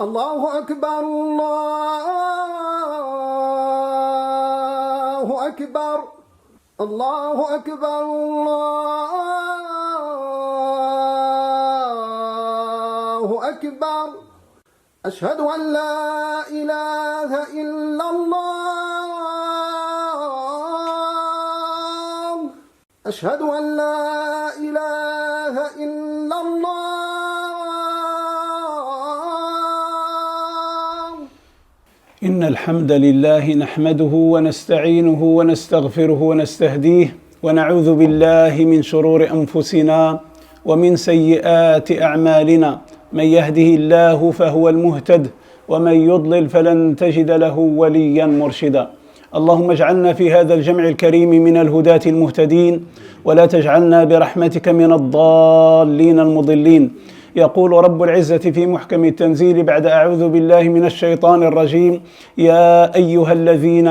الله أكبر الله أكبر الله أكبر الله أكبر أشهد أن لا إله إلا الله أشهد أن لا إله إلا الله إن الحمد لله نحمده ونستعينه ونستغفره ونستهديه ونعوذ بالله من شرور أنفسنا ومن سيئات أعمالنا. من يهده الله فهو المهتد ومن يضلل فلن تجد له وليا مرشدا. اللهم اجعلنا في هذا الجمع الكريم من الهداة المهتدين ولا تجعلنا برحمتك من الضالين المضلين. يقول رب العزة في محكم التنزيل بعد أعوذ بالله من الشيطان الرجيم: يا أيها الذين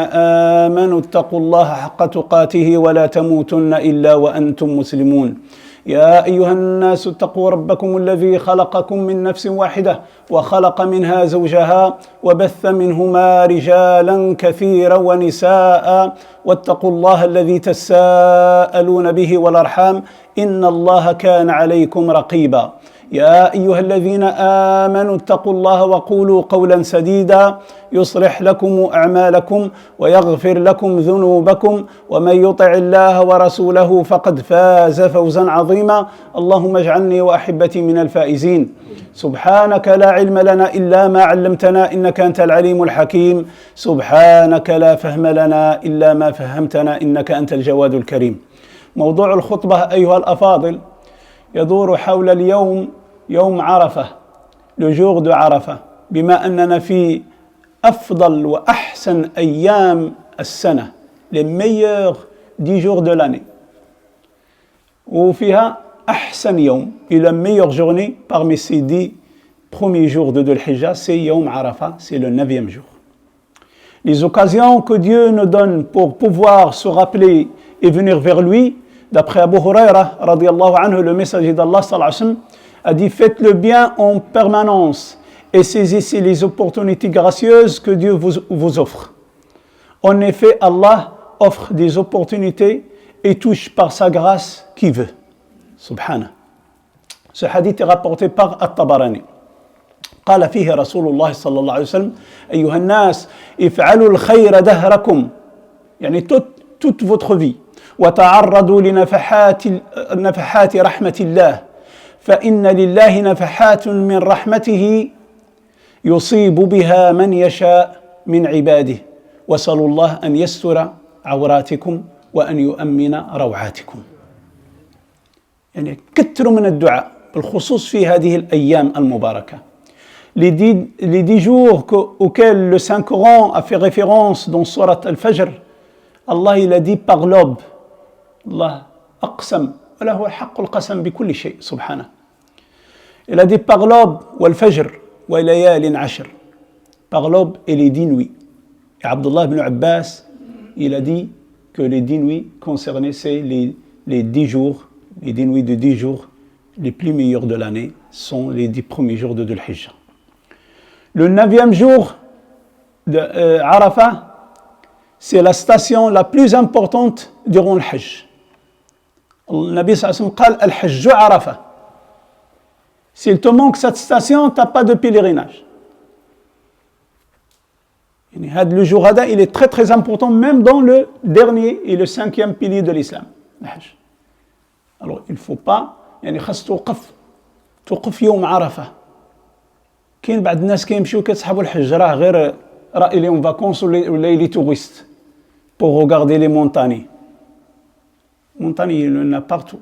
آمنوا اتقوا الله حق تقاته ولا تموتن إلا وأنتم مسلمون. يا أيها الناس اتقوا ربكم الذي خلقكم من نفس واحدة وخلق منها زوجها وبث منهما رجالا كثيرا ونساء واتقوا الله الذي تساءلون به والأرحام إن الله كان عليكم رقيبا. يا أيها الذين آمنوا اتقوا الله وقولوا قولا سديدا يصلح لكم أعمالكم ويغفر لكم ذنوبكم ومن يطع الله ورسوله فقد فاز فوزا عظيما. اللهم اجعلني وأحبتي من الفائزين. سبحانك لا علم لنا إلا ما علمتنا إنك أنت العليم الحكيم. سبحانك لا فهم لنا إلا ما فهمتنا إنك أنت الجواد الكريم. موضوع الخطبة أيها الأفاضل يدور حول اليوم، يوم عرفة، le jour de عرفة، بما أننا في أفضل وأحسن أيام السنة، les meilleurs 10 jours de l'année، وفيها أحسن يوم et la meilleure journée parmi ces 10 premiers jours de Dhul Hijjah, c'est Yawm Arafah, c'est le 9e jour. Les occasions que Dieu nous donne pour pouvoir se rappeler et venir vers lui, d'après Abu Huraira, radiyallahu anhu, le messager d'Allah sallallahu alayhi wa sallam, a dit: faites le bien en permanence et saisissez les opportunités gracieuses que Dieu vous offre. En effet, Allah offre des opportunités et touche par sa grâce qui veut. Subhanah. Ce hadith est rapporté par At-Tabarani. قال فيه رسول الله صلى الله عليه وسلم: أيها الناس افعلوا الخير دهركم، يعني toute votre vie، وتعرضوا لنفحات رحمة الله، فإن لله نفحات من رحمته يصيب بها من يشاء من عباده، واسألوا الله أن يستر عوراتكم وأن يؤمن روعاتكم. يعني كثروا من الدعاء بالخصوص في هذه الأيام المباركة. Les 10 jours auxquels le Saint-Coran a fait référence dans Surat Al-Fajr, Allah il a dit par l'aube. Allah أقسم وله حق القسم بكل شيء سبحانه. Il a dit par l'aube والفجر وليال عشر, par l'aube et les 10 nuits. Et Abdullah ibn Abbas, il a dit que les 10 nuits concernées, c'est les 10 jours, les 10 nuits de 10 jours les plus meilleurs de l'année sont les 10 premiers jours de Dhul Hijjah. Le 9e jour de Arafah, c'est la station la plus importante durant le Hajj. Le Nabi sallallahu alayhi wa sallam قال الحج عرفة. S'il te manque cette station, tu n'as pas de pèlerinage. Le jour هذا, il est très très important, même dans le dernier et le 5e pilier de l'islam, le Hajj. Alors il ne faut pas, يعني خاص توقف يوم عرفة. كاين بعض الناس كيمشيو كيتسحبوا الحج راه غير راه لي اون فاكونس ولا لي توريست pour regarder les montagnes. Montagne, il y en a partout.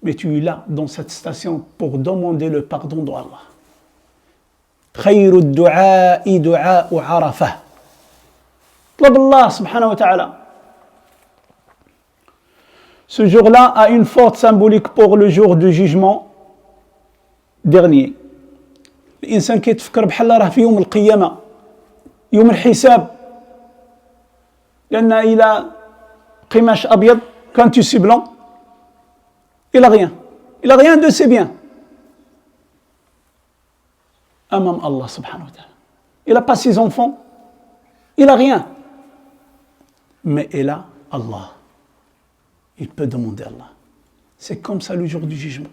Mais tu es là, dans cette station, pour demander le pardon d'Allah. خير الدعاء دعاء عرفة. طلب الله سبحانه وتعالى. Ce jour-là a une forte symbolique pour le jour du jugement dernier. الإنسان كيتفكر بحال راه في يوم القيامة، يوم الحساب. لأن إلى قماش أبيض quand tu suis blanc, il n'a rien de ses biens. amam Allah subhanahu wa ta'ala. Il n'a pas ses enfants, il n'a rien. Mais il a Allah. Il peut demander à Allah. C'est comme ça le jour du jugement.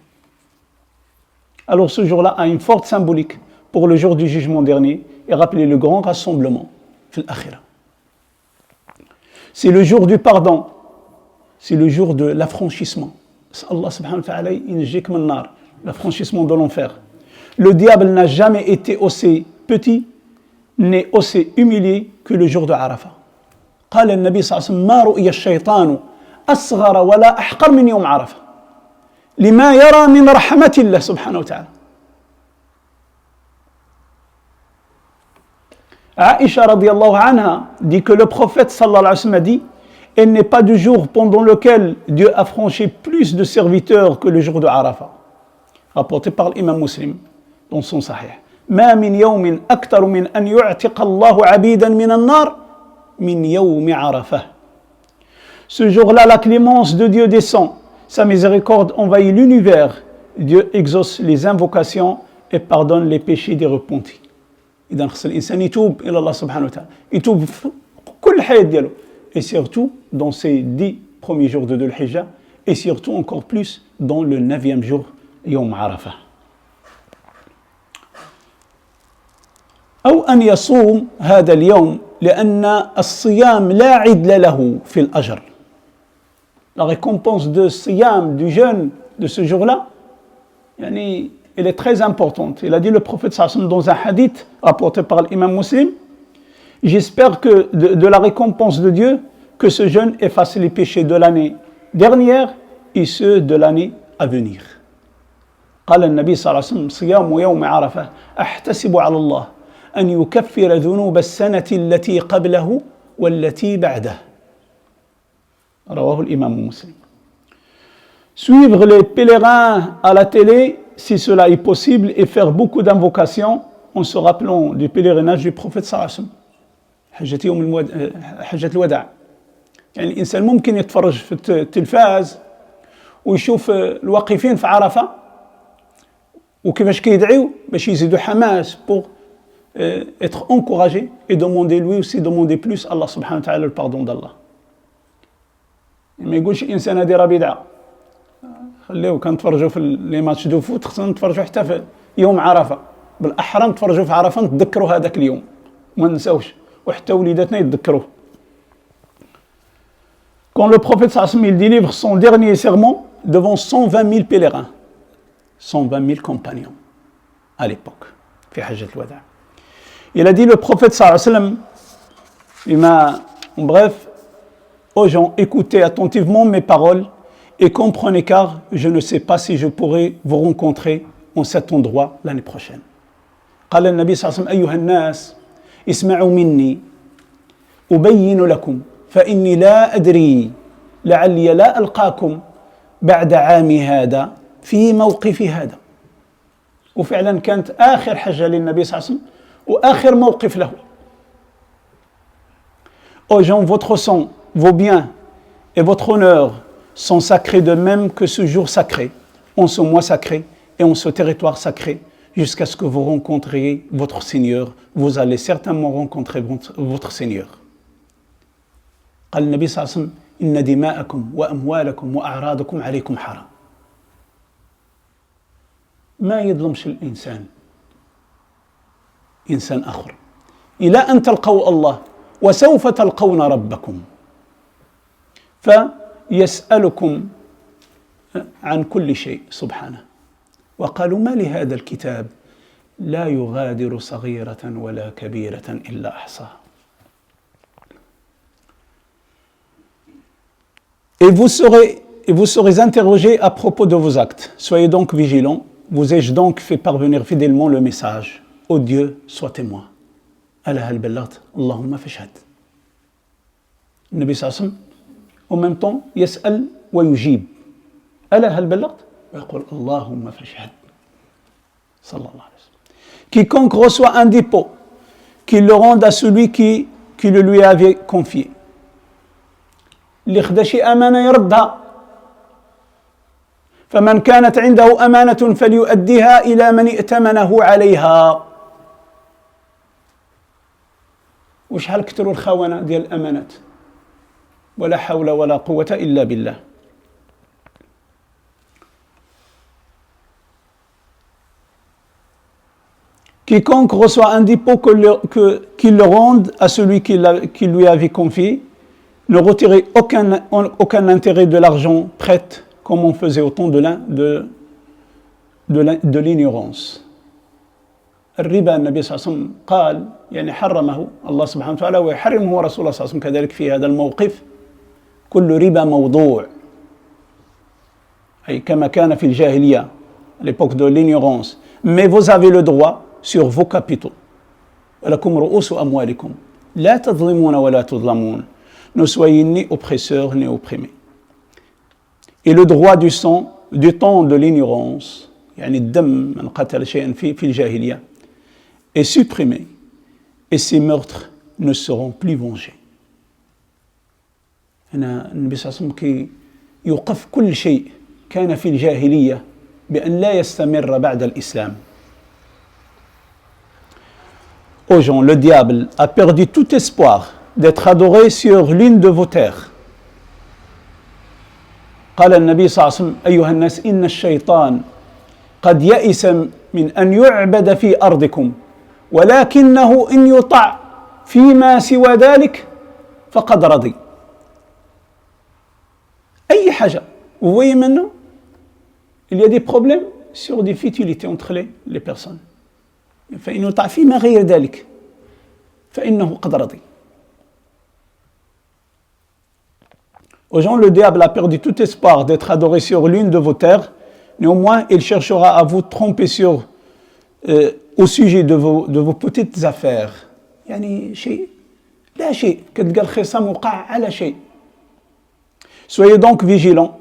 Alors ce jour-là a une forte symbolique pour le jour du jugement dernier et rappeler le grand rassemblement, fil akhira. C'est le jour du pardon, c'est le jour de l'affranchissement. Allah subhanahu wa ta'ala injik min nar, l'affranchissement de l'enfer. Le diable n'a jamais été aussi petit, ni aussi humilié que le jour de Arafat. قال النبي صلى الله عليه وسلم ما رؤي الشيطان أصغر ولا أحقر من يوم عرفة لما يرى من رحمة الله سبحانه وتعالى. Aïcha radiallahu anha dit que le prophète sallallahu alayhi wa sallam a dit il n'est pas du jour pendant lequel Dieu a franchi plus de serviteurs que le jour de Arafat. Rapporté par l'imam Muslim dans son sahih. ما من يوم أكثر من أن يعتق الله عبيدا من النار من يوم عرفة. Ce jour-là, la clémence de Dieu descend, sa miséricorde envahit l'univers, Dieu exauce les invocations et pardonne les péchés des repentis. إذا خص الإنسان يتوب إلى الله سبحانه وتعالى، يتوب في كل الحياة ديالو، et surtout dans ces 10 premiers jours de Dhul Hijjah, et surtout encore plus dans le 9e jour, يوم عرفة. أو أن يصوم هذا اليوم لأن الصيام لا عدل له في الأجر. La récompense de siyam, du jeûne de ce jour-là, yani, elle est très importante. Il a dit le prophète sallam dans un hadith rapporté par l'imam Muslim, j'espère que de la récompense de Dieu, que ce jeûne efface les péchés de l'année dernière et ceux de l'année à venir. قال النبي صلى الله عليه وسلم صيام يوم عرفة أحتسب على الله أن يكفر ذنوب السنة التي قبله والتي بعده. رواه الإمام مسلم. Suivre les pèlerins à la télé, si cela est possible, et faire beaucoup d'invocations en se rappelant du pèlerinage du prophète sallallahu alayhi wa sallam. حجة الوداع. يعني الإنسان ممكن يتفرج في التلفاز ويشوف الواقفين في عرفة وكيفاش كيدعيو باش يزيدوا حماس pour être encouragé et demander lui aussi demander plus à Allah subhanahu wa ta'ala le pardon d'Allah. ما يقولش الإنسان هذه راه بدعة. خليو كنتفرجوا في لي ماتش دو فوت خصنا نتفرجوا حتى في يوم عرفة. بالأحرى نتفرجوا في عرفة نتذكروا هذاك اليوم وما ننساوش وحتى وليداتنا يتذكروه. Quand le prophète sallallahu alayhi wa sallam il délivre son dernier sermon devant 120 000 pèlerins, 120 000 compagnons à l'époque, في حجة الوداع. Il a dit le prophète sallallahu alayhi wa sallam, il m'a, en bref, aux gens, écoutez attentivement mes paroles et comprenez car je ne sais pas si je pourrai vous rencontrer en cet endroit l'année prochaine. قال النبي صلى الله عليه وسلم أيها الناس اسمعوا مني أبين لكم فإني لا أدري لعلي لا ألقاكم بعد عامي هذا في موقف هذا. وفعلا كانت آخر حجة للنبي صلى الله عليه وسلم وآخر موقف له. Ô gens, votre sang, vos biens et votre honneur sont sacrés de même que ce jour sacré, en ce mois sacré et en ce territoire sacré, jusqu'à ce que vous rencontriez votre Seigneur. Vous allez certainement rencontrer votre Seigneur. قال النبي صلى الله عليه وسلم إن دماءكم وأموالكم وأعراضكم عليكم حرام. ما يظلمش الإنسان إنسان آخر إلى أن تلقوا الله وسوف تلقون ربكم فيسألكم عن كل شيء سبحانه. وقالوا ما لهذا الكتاب لا يغادر صغيرة ولا كبيرة إلا أحصاها. Et vous serez interrogés à propos de vos actes. Soyez donc vigilants. Vous ai-je donc fait parvenir fidèlement le message? Ô Dieu, sois témoin. ألا هل بلغت اللهم فاشهد. النبي صلى الله عليه وسلم en même temps يسأل ويجيب. ألا هل بلغت؟ ويقول اللهم فاشهد. صلى الله عليه وسلم. Quiconque reçoit un dépôt, qu'il le rende à celui qui le lui avait confié. اللي خدا شي أمانة يردها. فمن كانت عنده أمانة فليؤديها إلى من ائتمنه عليها. وشحال كثروا الخونة ديال الأمانات ولا حول ولا قوة إلا بالله. Quiconque reçoit un dépôt qu'il le rende à celui qui lui avait confié, ne retirez aucun intérêt de l'argent prêt comme on faisait au temps de l'ignorance. الربا النبي صلى الله عليه وسلم قال يعني حرمه الله سبحانه وتعالى ويحرمه رسول الله صلى الله عليه وسلم كذلك في هذا الموقف كل ربا موضوع أي كما كان في الجاهلية à l'époque de l'ignorance. Mais vous avez le droit sur vos capitaux. ولكم رؤوس أموالكم لا تظلمون ولا تظلمون. Ne soyez ni oppresseurs ni opprimés. Et le droit du temps de l'ignorance يعني الدم من قتل شيئا في الجاهلية est supprimé et ces meurtres ne seront plus vengés. هنا النبي صلى الله عليه وسلم يوقف كل شيء كان في الجاهلية بأن لا يستمر بعد الإسلام. Ô gens, le diable a perdu tout espoir d'être adoré sur l'une de vos terres. قال النبي صلى الله عليه وسلم أيها الناس إن الشيطان قد يئس من أن يعبد في أرضكم ولكنه إن يطع فيما سوى ذلك فقد رضي. أي حاجة vous voyez maintenant il y a des problèmes sur des futilités entre les personnes. فإن يطع فيما غير ذلك فإنه قد رضي. Aux gens, le diable a perdu tout espoir d'être adoré sur l'une de vos terres. Néanmoins, il cherchera à vous tromper au sujet de vos petites affaires. يعني شيء لا شيء كتلقى الخصام وقع على شيء. Soyez donc vigilants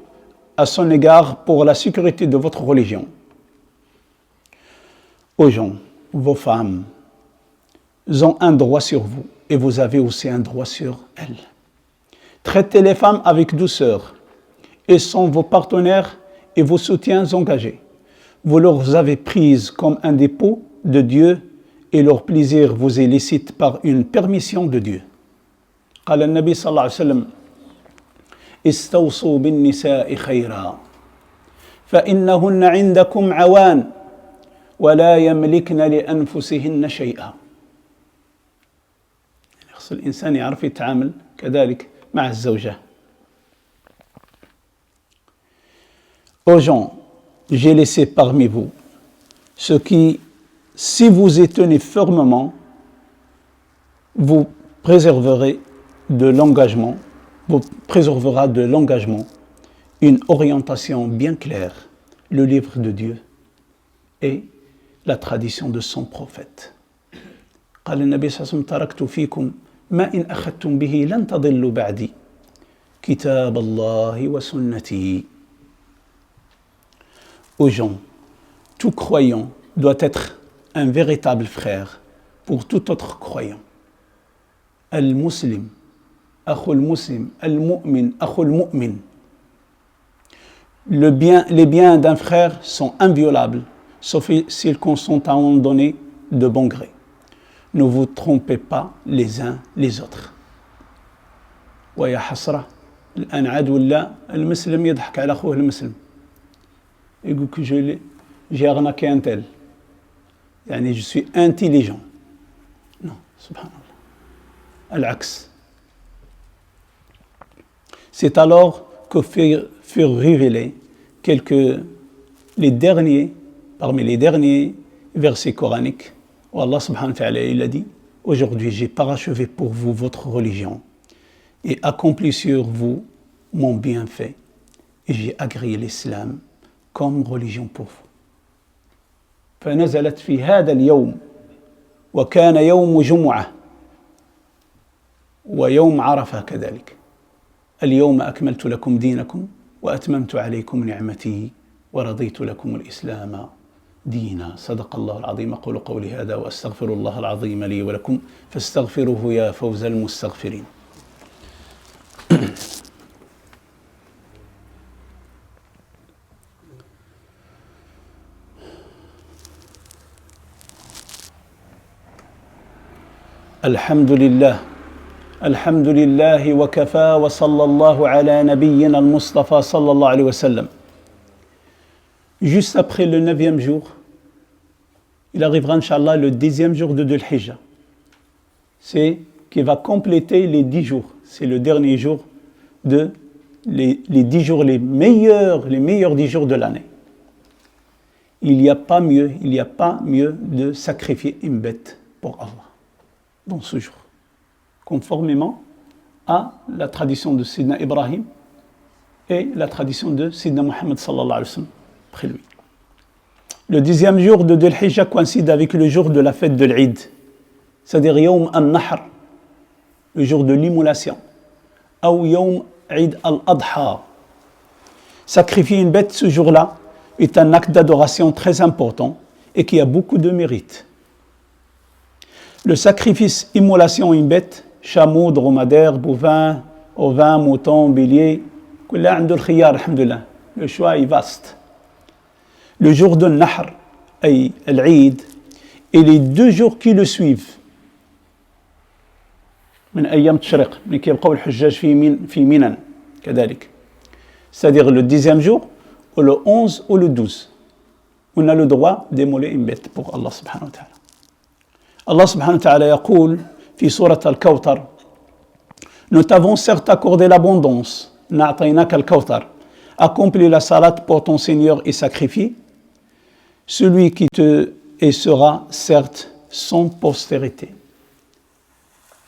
à son égard pour la sécurité de votre religion. Aux gens, vos femmes ont un droit sur vous et vous avez aussi un droit sur elles. Traitez les femmes avec douceur. Elles sont vos partenaires et vos soutiens engagés. Vous leur avez prises comme un dépôt de Dieu et leur plaisir vous est licite par une permission de Dieu. قال النبي صلى الله عليه وسلم استوصوا بالنساء خيرا فإنهن عندكم عوان ولا يملكن لأنفسهن شيئا. خص الإنسان يعرف يتعامل كذلك مع الزوجة. Aux gens, j'ai laissé parmi vous ce qui, si vous y tenez fermement, vous préservera de l'engagement, une orientation bien claire, le livre de Dieu et la tradition de son prophète. قال النبي صلى الله عليه وسلم تركت فيكم ما إن أخذتم به لن تضلوا بعدي كتاب الله وسنتي. Aux gens, tout croyant doit être un véritable frère pour tout autre croyant. Al-Muslim, Akhul Muslim, Al-Mu'min, Akhul Mu'min. Les biens d'un frère sont inviolables, sauf s'ils consentent à en donner de bon gré. Ne vous trompez pas les uns les autres. ويا حسرة الآن عاد ولا المسلم يضحك على أخوه المسلم. يقول que j'ai arnaqué un tel. يعني je suis intelligent. Non, subhanallah. العكس. C'est alors que furent révélés parmi les derniers versets coraniques où Allah subhanahu wa ta'ala il a dit aujourd'hui j'ai parachevé pour vous votre religion et accompli sur vous mon bienfait et j'ai agréé l'islam comme religion pour vous. فنزلت في هذا اليوم وكان يوم جمعة ويوم عرفة كذلك. اليوم أكملت لكم دينكم وأتممت عليكم نعمتي ورضيت لكم الإسلام دينا. صدق الله العظيم. أقول قولي هذا وأستغفر الله العظيم لي ولكم فاستغفروه يا فوز المستغفرين. الحمد لله الحمد لله وكفى وصلى الله على نبينا المصطفى صلى الله عليه وسلم. Juste après le 9e jour, il arrivera, Inch'Allah, le 10e jour de Dhul Hijjah. C'est qui va compléter les 10 jours. C'est le dernier jour de les 10 jours les meilleurs 10 jours de l'année. Il n'y a pas mieux de sacrifier une bête pour Allah dans ce jour, conformément à la tradition de Sidna Ibrahim et la tradition de Sidna Muhammad sallallahu alayhi wa sallam après lui. Le 10e jour de Dhul Hijjah coïncide avec le jour de la fête de l'Eid, c'est-à-dire Yawm al-Nahr, le jour de l'immolation, ou Yawm Eid al-Adha. Sacrifier une bête ce jour-là est un acte d'adoration très important et qui a beaucoup de mérite. Le sacrifice, immolation une bête, chameau, dromadaire, bovin, ovin, mouton, bélier, le choix est vaste. Le jour de Nahr, l'Eid, et les 2 jours qui le suivent, من أيام التشريق من كيبقاو الحجاج في منى كذلك, c'est-à-dire le 10e jour ou le 11 ou le 12, on a le droit d'immoler une bête pour Allah subhanahu wa ta'ala. Allah subhanahu wa ta'ala يقول في سورة الكوثر: Nous t'avons certes accordé l'abondance, نأعطيناك الكوثر, accomplis la salate pour ton Seigneur et sacrifie, celui qui te et sera certes sans postérité.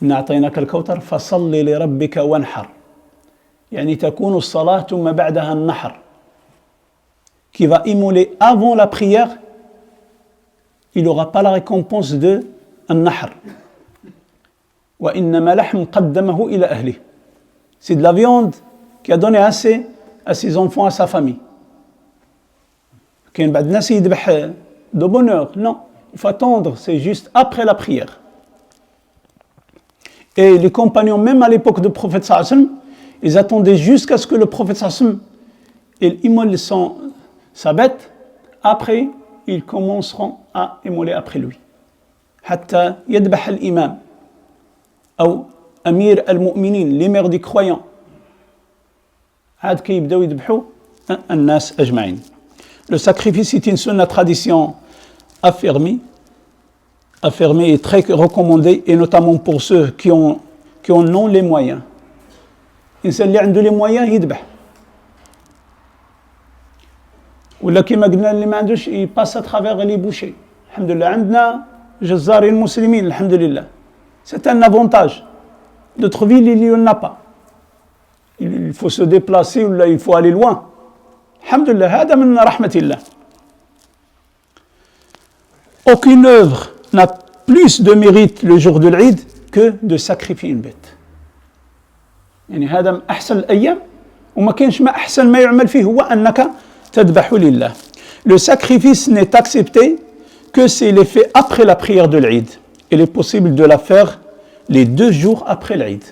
نأعطيناك الكوثر فصل لربك وانحر, يعني تكون الصلاة ثم بعدها النحر, qui va immoler avant la prière, il n'aura pas la récompense de النحر. وإنما لحم قدمه إلى أهله, c'est de la viande qui a donné assez à ses enfants, à sa famille. كاين بعض الناس يذبح de bonheur, non, il faut attendre, c'est juste après la prière. Et les compagnons, même à l'époque du prophète sallallahu alayhi wa sallam, ils attendaient jusqu'à ce que le prophète sallallahu alayhi wa sallam il immole sa bête, après ils commenceront à immoler après lui. حتى يذبح الإمام أو أمير المؤمنين, l'émir des croyants, عاد كي يبداو يذبحوا الناس أجمعين. Le sacrifice est une sunna tradition affirmée et très recommandée, et notamment pour ceux qui en ont les moyens. الإنسان اللي عنده les moyens يذبح, ولا كما قلنا اللي ما عندوش يباس à travers les bouchers. الحمد لله عندنا جزارين مسلمين الحمد لله. C'est un avantage. D'autres villes il n'y en a pas. Il faut se déplacer ou là il faut aller loin. الحمد لله هذا من رحمة الله. Aucune œuvre n'a plus de mérite le jour de l'Eid que de sacrifier une bête. يعني هذا من أحسن الأيام, وما كاينش ما أحسن ما يعمل فيه هو أنك تذبح لله. Le sacrifice n'est accepté que s'il est fait après la prière de l'Eid. Il est possible de la faire les 2 jours après l'Eid.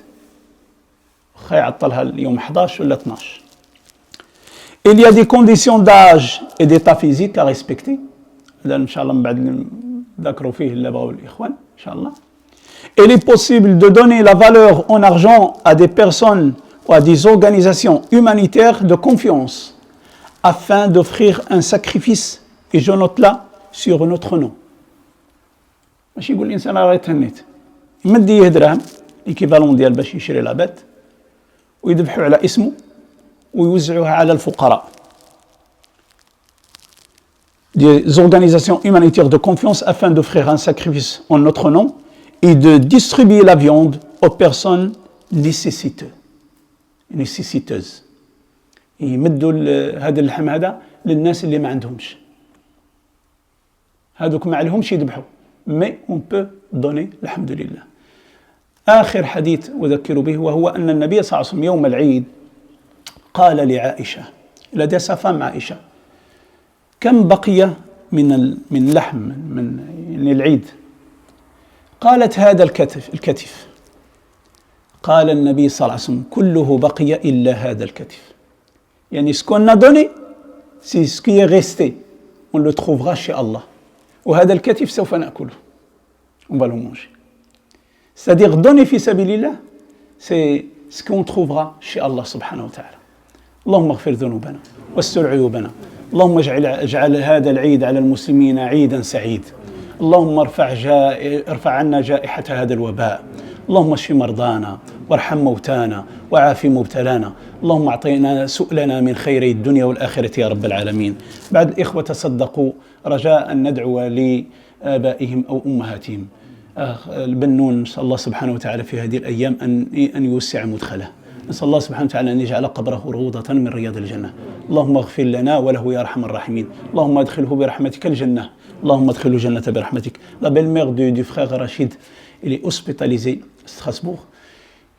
يعطلها اليوم 11 ولا 12. Il y a des conditions d'âge et d'état physique à respecter. هذا إن شاء الله من بعد ذكروا فيه اللي بغوا الإخوان إن شاء الله. Il est possible de donner la valeur en argent à des personnes ou à des organisations humanitaires de confiance afin d'offrir un sacrifice, et je note là sur notre nom. ماشي يقول الإنسان راه تهنيت يمد يه دراهم إيكيفالون ديال باش يشري لا بات ويذبحوا على اسمه ويوزعوها على الفقراء. Des organisations humanitaires de confiance afin d'offrir un sacrifice en notre nom et de distribuer la viande aux personnes nécessiteuses. يمدوا هذا اللحم هذا للناس اللي ما عندهمش, هذوك ما عليهمش يذبحوا, mais on peut donner الحمد لله. آخر حديث أذكر به وهو أن النبي صلى الله عليه وسلم يوم العيد قال لعائشة, لدى sa femme عائشة, كم بقي من لحم من العيد؟ قالت هذا الكتف. قال النبي صلى الله عليه وسلم كله بقي إلا هذا الكتف. يعني ce qu'on a donné, c'est ce qui est resté, on le trouvera chez Allah. وهذا الكتف سوف نأكله, on va le manger. C'est-à-dire donner fi sabilillah, c'est ce qu'on trouvera chez Allah subhanahu wa ta'ala. اللهم اغفر ذنوبنا واستر عيوبنا. اللهم اجعل هذا العيد على المسلمين عيدا سعيد. اللهم ارفع عنا جائحة هذا الوباء. اللهم اشف مرضانا وارحم موتانا وعاف مبتلانا. اللهم اعطينا سؤلنا من خيري الدنيا والآخرة يا رب العالمين. بعد إخوة تصدقوا رجاء أن ندعو لآبائهم أو أمهاتهم. البنون نسأل الله سبحانه وتعالى في هذه الأيام أن يوسع مدخله. نسأل الله سبحانه وتعالى أن يجعل قبره روضة من رياض الجنة. اللهم اغفر لنا وله يا أرحم الراحمين. اللهم ادخله برحمتك الجنة. اللهم ادخله الجنة برحمتك. La belle-mère du frère Rachid, il est hospitalisé à Strasbourg.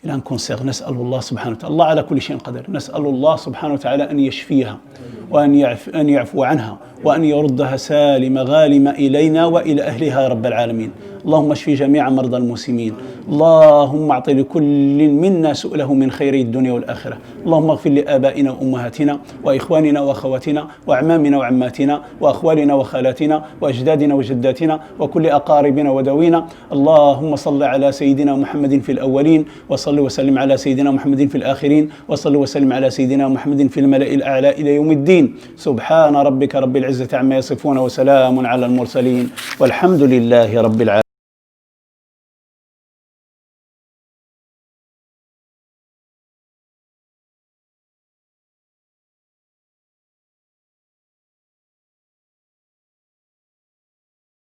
Il a un cancer. نسأل الله سبحانه وتعالى. الله على كل شيء قدير. نسأل الله سبحانه وتعالى أن يشفيها وأن يعفو عنها وأن يردها سالمة غالمة إلينا وإلى أهلها يا رب العالمين. اللهم اشف جميع مرضى المسلمين. اللهم اعط لكل منا سؤله من خير الدنيا والآخرة. اللهم اغفر لآبائنا وأمهاتنا وإخواننا وأخواتنا وأعمامنا وعماتنا وأخوالنا وخالاتنا وأجدادنا وجداتنا وكل أقاربنا ودوينا. اللهم صل على سيدنا محمد في الأولين وصل وسلم على سيدنا محمد في الآخرين وصل وسلم على سيدنا محمد في الملأ الأعلى إلى يوم الدين. سبحان ربك رب العزة عما يصفون وسلام على المرسلين والحمد لله رب العالمين.